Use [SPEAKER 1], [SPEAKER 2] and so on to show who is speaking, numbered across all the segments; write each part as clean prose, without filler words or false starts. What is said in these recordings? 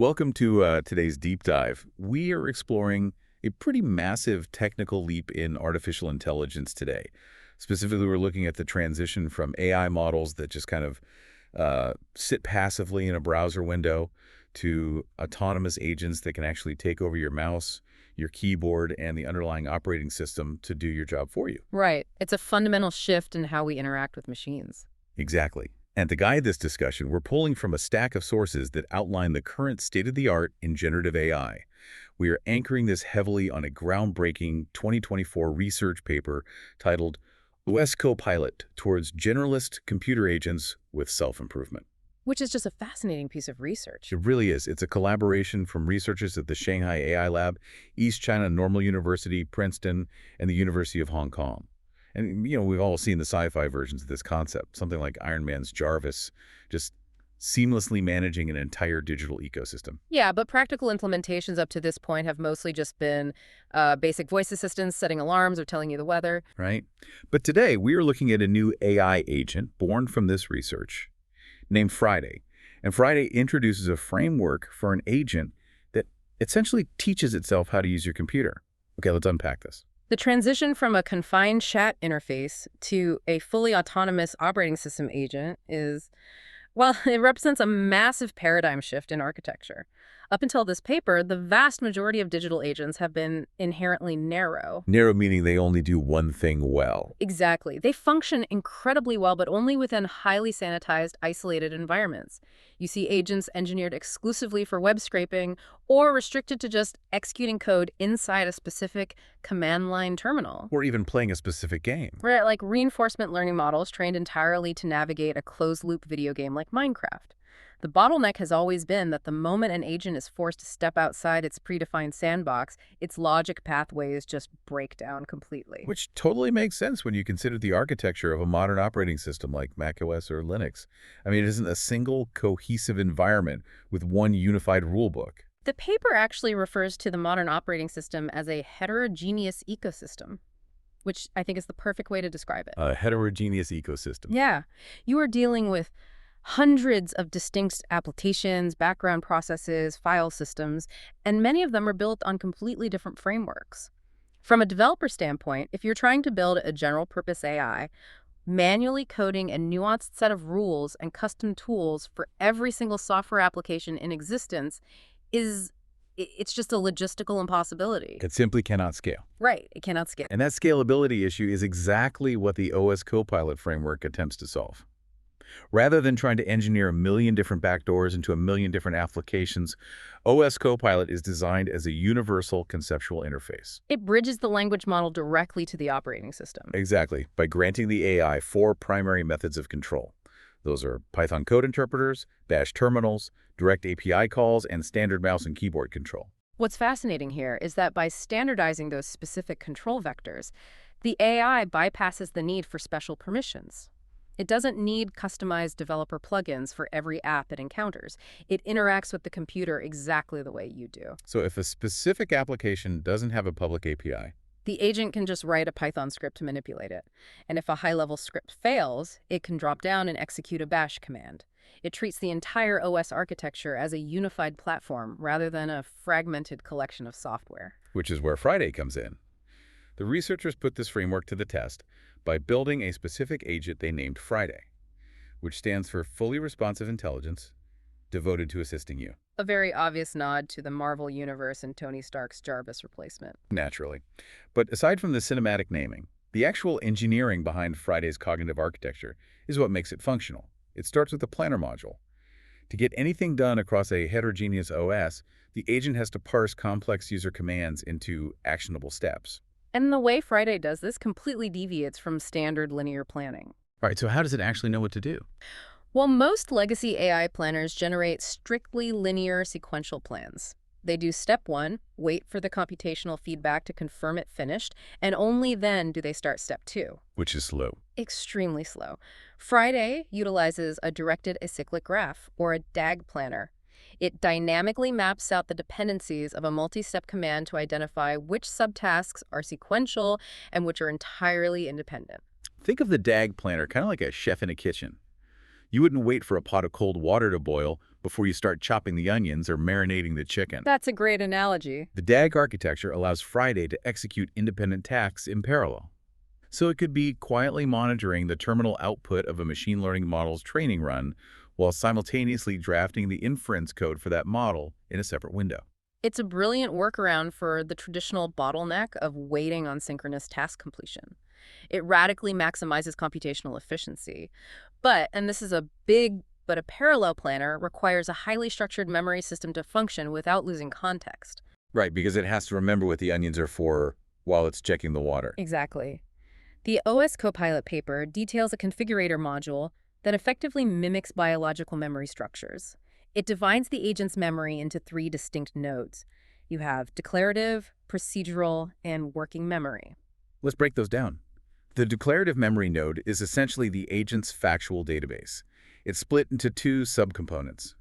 [SPEAKER 1] Welcome to today's deep dive. We are exploring a pretty massive technical leap in artificial intelligence today. Specifically, we're looking at the transition from AI models that just kind of sit passively in a browser window to autonomous agents that can actually take over your mouse, your keyboard, and the underlying operating system to do your job for you.
[SPEAKER 2] Right. It's a fundamental shift in how we interact with machines.
[SPEAKER 1] Exactly. And to guide this discussion, we're pulling from a stack of sources that outline the current state-of-the-art in generative AI. We are anchoring this heavily on a groundbreaking 2024 research paper titled OS Copilot Towards Generalist Computer Agents with Self-Improvement.
[SPEAKER 2] Which is just a fascinating piece of research.
[SPEAKER 1] It really is. It's a collaboration from researchers at the Shanghai AI Lab, East China Normal University, Princeton, and the University of Hong Kong. And, we've all seen the sci-fi versions of this concept, something like Iron Man's Jarvis, just seamlessly managing an entire digital ecosystem.
[SPEAKER 2] Yeah, but practical implementations up to this point have mostly just been basic voice assistants, setting alarms, or telling you the weather.
[SPEAKER 1] Right? But today, we are looking at a new AI agent born from this research named Friday. And Friday introduces a framework for an agent that essentially teaches itself how to use your computer. Okay, let's unpack this.
[SPEAKER 2] The transition from a confined chat interface to a fully autonomous operating system agent it represents a massive paradigm shift in architecture. Up until this paper, the vast majority of digital agents have been inherently narrow.
[SPEAKER 1] Narrow meaning they only do one thing well.
[SPEAKER 2] Exactly. They function incredibly well, but only within highly sanitized, isolated environments. You see agents engineered exclusively for web scraping or restricted to just executing code inside a specific command line terminal.
[SPEAKER 1] Or even playing a specific game.
[SPEAKER 2] Right, like reinforcement learning models trained entirely to navigate a closed-loop video game like Minecraft. The bottleneck has always been that the moment an agent is forced to step outside its predefined sandbox, its logic pathways just break down completely.
[SPEAKER 1] Which totally makes sense when you consider the architecture of a modern operating system like macOS or Linux. I mean, it isn't a single cohesive environment with one unified rulebook.
[SPEAKER 2] The paper actually refers to the modern operating system as a heterogeneous ecosystem, which I think is the perfect way to describe it.
[SPEAKER 1] A heterogeneous ecosystem.
[SPEAKER 2] Yeah. You are dealing with hundreds of distinct applications, background processes, file systems, and many of them are built on completely different frameworks. From a developer standpoint, if you're trying to build a general-purpose AI, manually coding a nuanced set of rules and custom tools for every single software application in existence it's just a logistical impossibility.
[SPEAKER 1] It simply cannot scale.
[SPEAKER 2] Right, it cannot scale.
[SPEAKER 1] And that scalability issue is exactly what the OS Copilot framework attempts to solve. Rather than trying to engineer a million different backdoors into a million different applications, OS Copilot is designed as a universal conceptual interface.
[SPEAKER 2] It bridges the language model directly to the operating system.
[SPEAKER 1] Exactly, by granting the AI four primary methods of control. Those are Python code interpreters, Bash terminals, direct API calls, and standard mouse and keyboard control.
[SPEAKER 2] What's fascinating here is that by standardizing those specific control vectors, the AI bypasses the need for special permissions. It doesn't need customized developer plugins for every app it encounters. It interacts with the computer exactly the way you do.
[SPEAKER 1] So if a specific application doesn't have a public API,
[SPEAKER 2] the agent can just write a Python script to manipulate it. And if a high-level script fails, it can drop down and execute a bash command. It treats the entire OS architecture as a unified platform rather than a fragmented collection of software.
[SPEAKER 1] Which is where Friday comes in. The researchers put this framework to the test by building a specific agent they named Friday, which stands for Fully Responsive Intelligence, devoted to assisting you.
[SPEAKER 2] A very obvious nod to the Marvel Universe and Tony Stark's Jarvis replacement.
[SPEAKER 1] Naturally. But aside from the cinematic naming, the actual engineering behind Friday's cognitive architecture is what makes it functional. It starts with a planner module. To get anything done across a heterogeneous OS, the agent has to parse complex user commands into actionable steps.
[SPEAKER 2] And the way Friday does this completely deviates from standard linear planning.
[SPEAKER 1] All right, so how does it actually know what to do?
[SPEAKER 2] Well, most legacy AI planners generate strictly linear sequential plans. They do step one, wait for the computational feedback to confirm it finished, and only then do they start step two.
[SPEAKER 1] Which is slow.
[SPEAKER 2] Extremely slow. Friday utilizes a directed acyclic graph, or a DAG planner. It dynamically maps out the dependencies of a multi-step command to identify which subtasks are sequential and which are entirely independent.
[SPEAKER 1] Think of the DAG planner kind of like a chef in a kitchen. You wouldn't wait for a pot of cold water to boil before you start chopping the onions or marinating the chicken.
[SPEAKER 2] That's a great analogy.
[SPEAKER 1] The DAG architecture allows Friday to execute independent tasks in parallel. So it could be quietly monitoring the terminal output of a machine learning model's training run while simultaneously drafting the inference code for that model in a separate window.
[SPEAKER 2] It's a brilliant workaround for the traditional bottleneck of waiting on synchronous task completion. It radically maximizes computational efficiency. But, and this is a big but a parallel planner requires a highly structured memory system to function without losing context.
[SPEAKER 1] Right, because it has to remember what the onions are for while it's checking the water.
[SPEAKER 2] Exactly. The OS Copilot paper details a configurator module that effectively mimics biological memory structures. It divides the agent's memory into 3 distinct nodes. You have declarative, procedural, and working memory.
[SPEAKER 1] Let's break those down. The declarative memory node is essentially the agent's factual database. It's split into 2 subcomponents,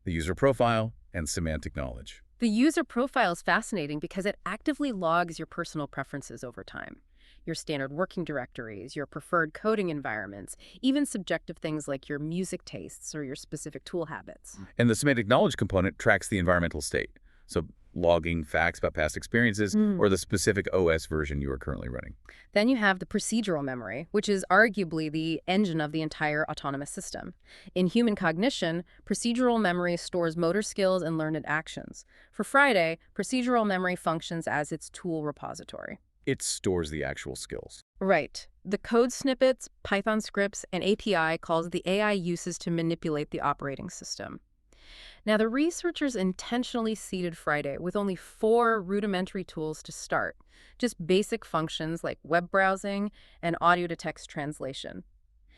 [SPEAKER 1] the user profile and semantic knowledge.
[SPEAKER 2] The user profile is fascinating because it actively logs your personal preferences over time. Your standard working directories, your preferred coding environments, even subjective things like your music tastes or your specific tool habits.
[SPEAKER 1] And the semantic knowledge component tracks the environmental state, so logging facts about past experiences or the specific OS version you are currently running.
[SPEAKER 2] Then you have the procedural memory, which is arguably the engine of the entire autonomous system. In human cognition, procedural memory stores motor skills and learned actions. For Friday, procedural memory functions as its tool repository.
[SPEAKER 1] It stores the actual skills.
[SPEAKER 2] Right. The code snippets, Python scripts, and API calls the AI uses to manipulate the operating system. Now, the researchers intentionally seeded Friday with only 4 rudimentary tools to start, just basic functions like web browsing and audio-to-text translation.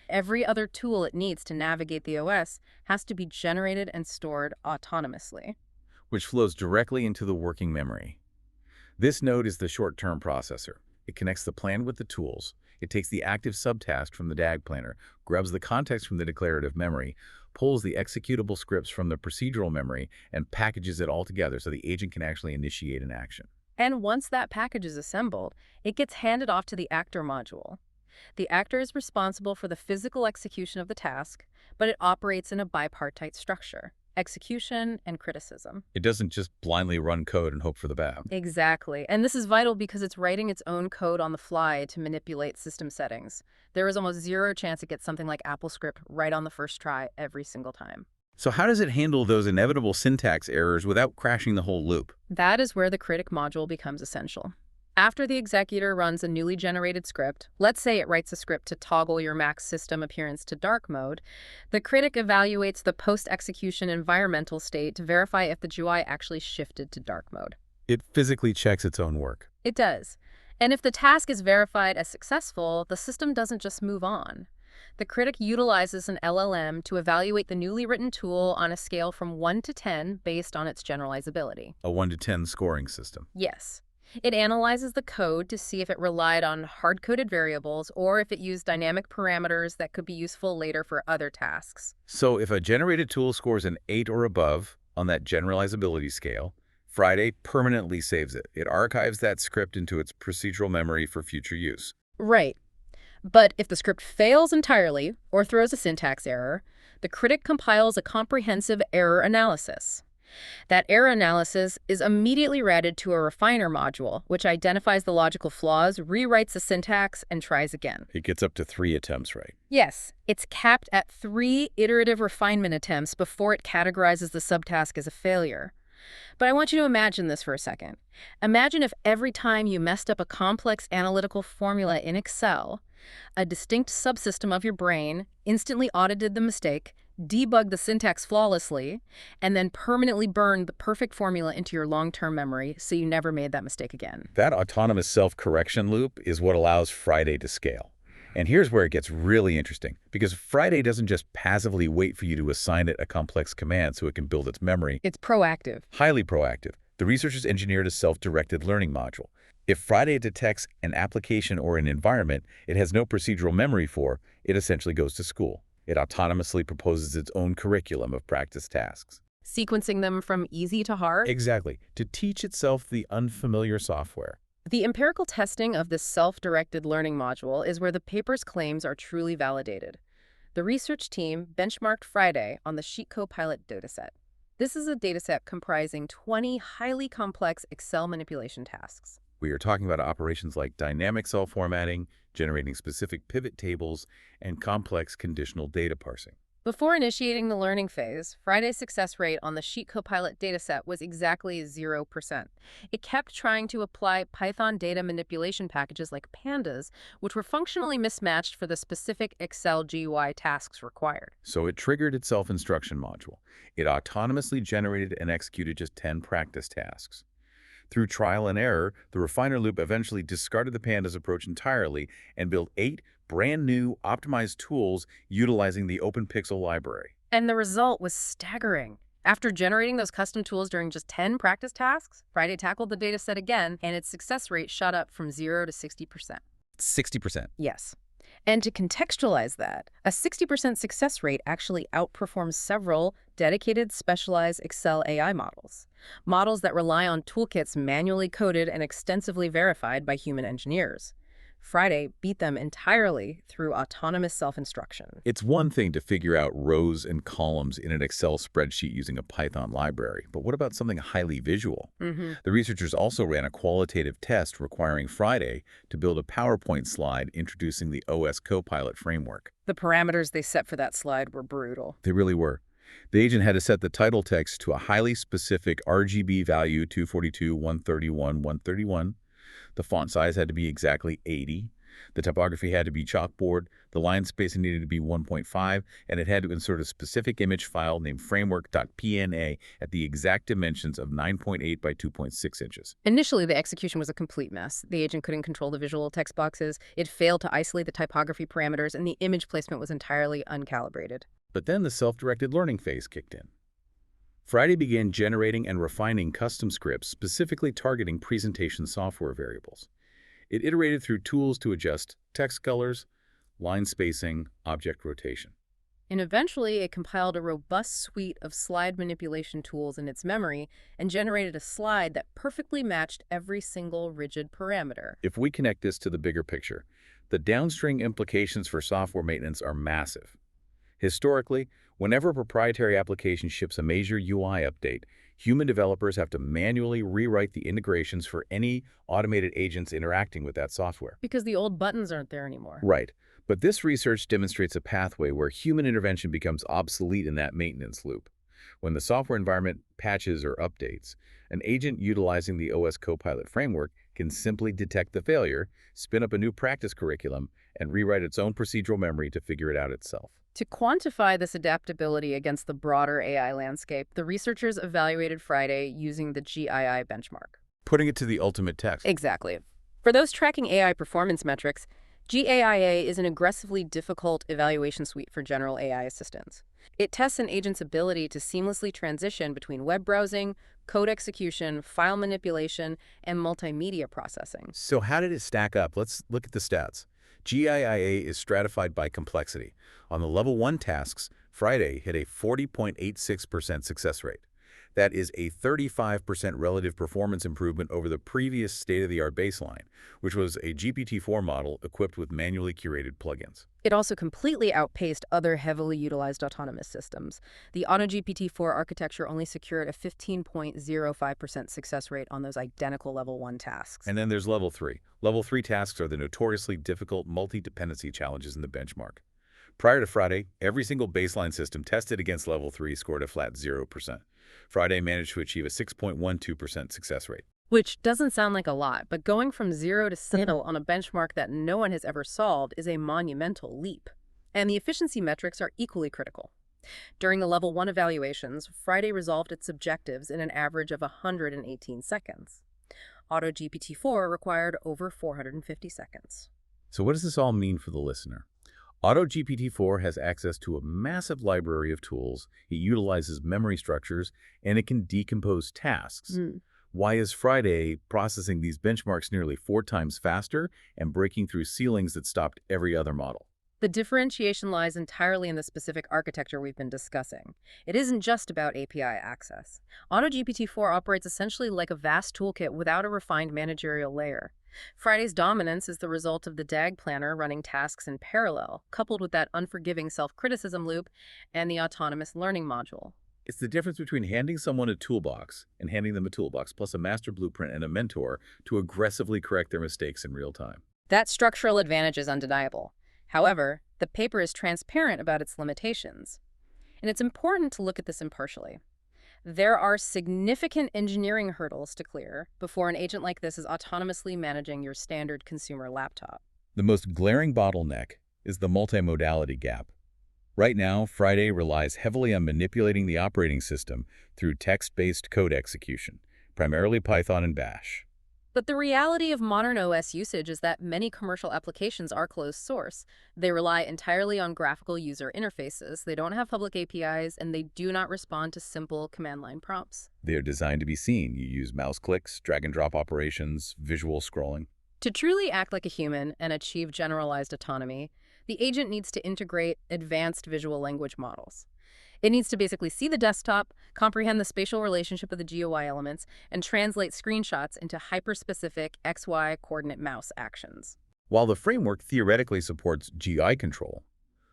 [SPEAKER 2] Every other tool it needs to navigate the OS has to be generated and stored autonomously.
[SPEAKER 1] Which flows directly into the working memory. This node is the short-term processor. It connects the plan with the tools. It takes the active subtask from the DAG planner, grabs the context from the declarative memory, pulls the executable scripts from the procedural memory, and packages it all together so the agent can actually initiate an action.
[SPEAKER 2] And once that package is assembled, it gets handed off to the actor module. The actor is responsible for the physical execution of the task, but it operates in a bipartite structure: execution and criticism.
[SPEAKER 1] It doesn't just blindly run code and hope for the best.
[SPEAKER 2] Exactly. And this is vital because it's writing its own code on the fly to manipulate system settings. There is almost zero chance it gets something like AppleScript right on the first try every single time.
[SPEAKER 1] So how does it handle those inevitable syntax errors without crashing the whole loop?
[SPEAKER 2] That is where the critic module becomes essential. After the executor runs a newly generated script, let's say it writes a script to toggle your Mac's system appearance to dark mode, the critic evaluates the post-execution environmental state to verify if the GUI actually shifted to dark mode.
[SPEAKER 1] It physically checks its own work.
[SPEAKER 2] It does. And if the task is verified as successful, the system doesn't just move on. The critic utilizes an LLM to evaluate the newly written tool on a scale from 1 to 10 based on its generalizability.
[SPEAKER 1] A 1 to 10 scoring system.
[SPEAKER 2] Yes. It analyzes the code to see if it relied on hard-coded variables or if it used dynamic parameters that could be useful later for other tasks.
[SPEAKER 1] So if a generated tool scores an 8 or above on that generalizability scale, Friday permanently saves it. It archives that script into its procedural memory for future use.
[SPEAKER 2] Right. But if the script fails entirely or throws a syntax error, the critic compiles a comprehensive error analysis. That error analysis is immediately routed to a refiner module, which identifies the logical flaws, rewrites the syntax, and tries again.
[SPEAKER 1] It gets up to 3 attempts, right?
[SPEAKER 2] Yes, it's capped at 3 iterative refinement attempts before it categorizes the subtask as a failure. But I want you to imagine this for a second. Imagine if every time you messed up a complex analytical formula in Excel, a distinct subsystem of your brain instantly audited the mistake, debugged the syntax flawlessly, and then permanently burned the perfect formula into your long-term memory so you never made that mistake again.
[SPEAKER 1] That autonomous self-correction loop is what allows Friday to scale. And here's where it gets really interesting, because Friday doesn't just passively wait for you to assign it a complex command so it can build its memory.
[SPEAKER 2] It's proactive.
[SPEAKER 1] Highly proactive. The researchers engineered a self-directed learning module. If Friday detects an application or an environment it has no procedural memory for, it essentially goes to school. It autonomously proposes its own curriculum of practice tasks.
[SPEAKER 2] Sequencing them from easy to hard?
[SPEAKER 1] Exactly, to teach itself the unfamiliar software.
[SPEAKER 2] The empirical testing of this self-directed learning module is where the paper's claims are truly validated. The research team benchmarked Friday on the Sheet Copilot dataset. This is a dataset comprising 20 highly complex Excel manipulation tasks.
[SPEAKER 1] We are talking about operations like dynamic cell formatting, generating specific pivot tables, and complex conditional data parsing.
[SPEAKER 2] Before initiating the learning phase, Friday's success rate on the Sheet Copilot dataset was exactly 0%. It kept trying to apply Python data manipulation packages like pandas, which were functionally mismatched for the specific Excel GUI tasks required.
[SPEAKER 1] So it triggered its self-instruction module. It autonomously generated and executed just 10 practice tasks. Through trial and error, the refiner loop eventually discarded the pandas approach entirely and built 8 brand new optimized tools utilizing the OpenPixel library.
[SPEAKER 2] And the result was staggering. After generating those custom tools during just 10 practice tasks, Friday tackled the dataset again, and its success rate shot up from 0 to 60%.
[SPEAKER 1] 60%.
[SPEAKER 2] Yes. And to contextualize that, a 60% success rate actually outperforms several dedicated specialized Excel AI models. Models that rely on toolkits manually coded and extensively verified by human engineers. Friday beat them entirely through autonomous self-instruction.
[SPEAKER 1] It's one thing to figure out rows and columns in an Excel spreadsheet using a Python library, but what about something highly visual? The researchers also ran a qualitative test requiring Friday to build a PowerPoint slide introducing the OS Copilot framework.
[SPEAKER 2] The parameters they set for that slide were brutal.
[SPEAKER 1] They really were. The agent had to set the title text to a highly specific RGB value, 242, 131, 131. The font size had to be exactly 80. The typography had to be chalkboard. The line spacing needed to be 1.5, and it had to insert a specific image file named framework.pna at the exact dimensions of 9.8 by 2.6 inches.
[SPEAKER 2] Initially, the execution was a complete mess. The agent couldn't control the visual text boxes, it failed to isolate the typography parameters, and the image placement was entirely uncalibrated.
[SPEAKER 1] But then the self-directed learning phase kicked in. Friday began generating and refining custom scripts specifically targeting presentation software variables. It iterated through tools to adjust text colors, line spacing, object rotation.
[SPEAKER 2] And eventually, it compiled a robust suite of slide manipulation tools in its memory and generated a slide that perfectly matched every single rigid parameter.
[SPEAKER 1] If we connect this to the bigger picture, the downstream implications for software maintenance are massive. Historically, whenever a proprietary application ships a major UI update, human developers have to manually rewrite the integrations for any automated agents interacting with that software.
[SPEAKER 2] Because the old buttons aren't there anymore.
[SPEAKER 1] Right. But this research demonstrates a pathway where human intervention becomes obsolete in that maintenance loop. When the software environment patches or updates, an agent utilizing the OS Copilot framework can simply detect the failure, spin up a new practice curriculum, and rewrite its own procedural memory to figure it out itself.
[SPEAKER 2] To quantify this adaptability against the broader AI landscape, the researchers evaluated Friday using the GII benchmark.
[SPEAKER 1] Putting it to the ultimate test.
[SPEAKER 2] Exactly. For those tracking AI performance metrics, GAIA is an aggressively difficult evaluation suite for general AI assistants. It tests an agent's ability to seamlessly transition between web browsing, code execution, file manipulation, and multimedia processing.
[SPEAKER 1] So how did it stack up? Let's look at the stats. GIIA is stratified by complexity. On the level 1 tasks, Friday hit a 40.86% success rate. That is a 35% relative performance improvement over the previous state-of-the-art baseline, which was a GPT-4 model equipped with manually curated plugins.
[SPEAKER 2] It also completely outpaced other heavily utilized autonomous systems. The AutoGPT-4 architecture only secured a 15.05% success rate on those identical level 1 tasks.
[SPEAKER 1] And then there's level 3. Level 3 tasks are the notoriously difficult multi-dependency challenges in the benchmark. Prior to Friday, every single baseline system tested against level 3 scored a flat 0%. Friday managed to achieve a 6.12% success rate.
[SPEAKER 2] Which doesn't sound like a lot, but going from 0 to 0 on a benchmark that no one has ever solved is a monumental leap. And the efficiency metrics are equally critical. During the level 1 evaluations, Friday resolved its objectives in an average of 118 seconds. AutoGPT-4 required over 450 seconds.
[SPEAKER 1] So what does this all mean for the listener? AutoGPT-4 has access to a massive library of tools, it utilizes memory structures, and it can decompose tasks. Why is Friday processing these benchmarks nearly 4 times faster and breaking through ceilings that stopped every other model?
[SPEAKER 2] The differentiation lies entirely in the specific architecture we've been discussing. It isn't just about API access. AutoGPT-4 operates essentially like a vast toolkit without a refined managerial layer. Friday's dominance is the result of the DAG planner running tasks in parallel, coupled with that unforgiving self-criticism loop and the autonomous learning module.
[SPEAKER 1] It's the difference between handing someone a toolbox and handing them a toolbox plus a master blueprint and a mentor to aggressively correct their mistakes in real time.
[SPEAKER 2] That structural advantage is undeniable. However, the paper is transparent about its limitations. And it's important to look at this impartially. There are significant engineering hurdles to clear before an agent like this is autonomously managing your standard consumer laptop.
[SPEAKER 1] The most glaring bottleneck is the multimodality gap. Right now, Friday relies heavily on manipulating the operating system through text-based code execution, primarily Python and Bash.
[SPEAKER 2] But the reality of modern OS usage is that many commercial applications are closed source. They rely entirely on graphical user interfaces, they don't have public APIs, and they do not respond to simple command line prompts.
[SPEAKER 1] They are designed to be seen. You use mouse clicks, drag and drop operations, visual scrolling.
[SPEAKER 2] To truly act like a human and achieve generalized autonomy, the agent needs to integrate advanced visual language models. It needs to basically see the desktop, comprehend the spatial relationship of the GUI elements, and translate screenshots into hyper-specific XY coordinate mouse actions.
[SPEAKER 1] While the framework theoretically supports GI control,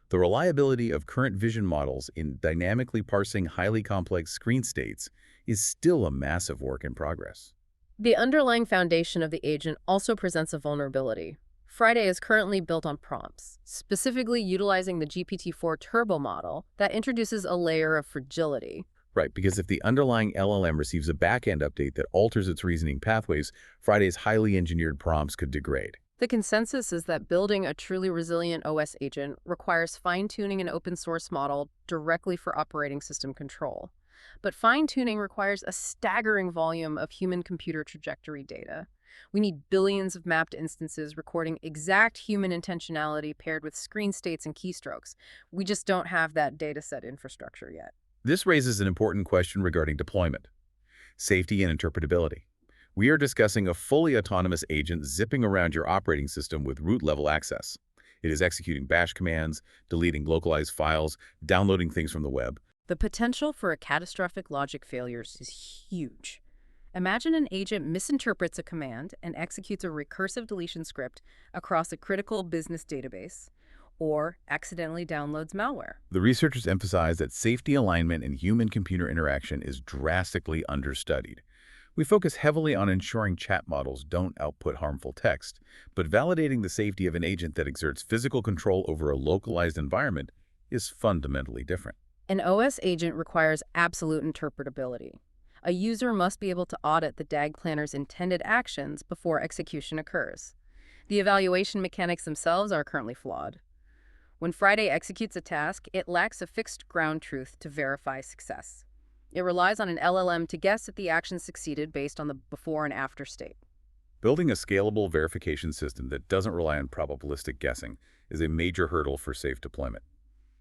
[SPEAKER 1] the reliability of current vision models in dynamically parsing highly complex screen states is still a massive work in progress.
[SPEAKER 2] The underlying foundation of the agent also presents a vulnerability. Friday is currently built on prompts, specifically utilizing the GPT-4 Turbo model that introduces a layer of fragility.
[SPEAKER 1] Right, because if the underlying LLM receives a backend update that alters its reasoning pathways, Friday's highly engineered prompts could degrade.
[SPEAKER 2] The consensus is that building a truly resilient OS agent requires fine-tuning an open-source model directly for operating system control. But fine-tuning requires a staggering volume of human-computer trajectory data. We need billions of mapped instances recording exact human intentionality paired with screen states and keystrokes. We just don't have that dataset infrastructure yet.
[SPEAKER 1] This raises an important question regarding deployment, safety, and interpretability. We are discussing a fully autonomous agent zipping around your operating system with root-level access. It is executing bash commands, deleting localized files, downloading things from the web.
[SPEAKER 2] The potential for catastrophic logic failures is huge. Imagine an agent misinterprets a command and executes a recursive deletion script across a critical business database, or accidentally downloads malware.
[SPEAKER 1] The researchers emphasize that safety alignment and human-computer interaction is drastically understudied. We focus heavily on ensuring chat models don't output harmful text, but validating the safety of an agent that exerts physical control over a localized environment is fundamentally different.
[SPEAKER 2] An OS agent requires absolute interpretability. A user must be able to audit the DAG planner's intended actions before execution occurs. The evaluation mechanics themselves are currently flawed. When Friday executes a task, it lacks a fixed ground truth to verify success. It relies on an LLM to guess if the action succeeded based on the before and after state.
[SPEAKER 1] Building a scalable verification system that doesn't rely on probabilistic guessing is a major hurdle for safe deployment.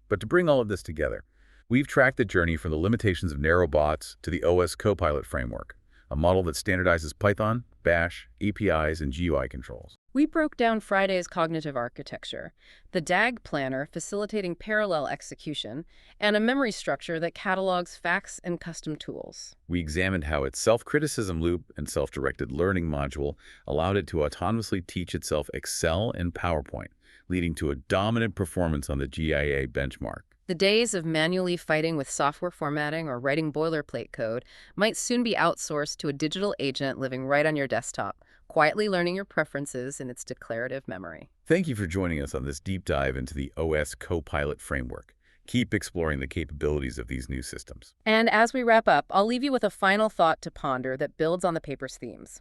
[SPEAKER 1] But to bring all of this together, we've tracked the journey from the limitations of narrow bots to the OS Copilot framework, a model that standardizes Python, Bash, APIs, and GUI controls.
[SPEAKER 2] We broke down Friday's cognitive architecture, the DAG planner facilitating parallel execution, and a memory structure that catalogs facts and custom tools.
[SPEAKER 1] We examined how its self-criticism loop and self-directed learning module allowed it to autonomously teach itself Excel and PowerPoint, leading to a dominant performance on the GIA benchmark.
[SPEAKER 2] The days of manually fighting with software formatting or writing boilerplate code might soon be outsourced to a digital agent living right on your desktop, quietly learning your preferences in its declarative memory.
[SPEAKER 1] Thank you for joining us on this deep dive into the OS Copilot framework. Keep exploring the capabilities of these new systems.
[SPEAKER 2] And as we wrap up, I'll leave you with a final thought to ponder that builds on the paper's themes.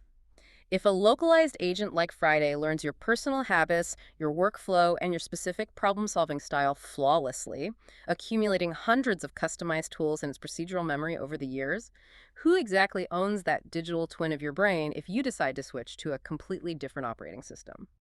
[SPEAKER 2] If a localized agent like Friday learns your personal habits, your workflow, and your specific problem-solving style flawlessly, accumulating hundreds of customized tools in its procedural memory over the years, who exactly owns that digital twin of your brain if you decide to switch to a completely different operating system?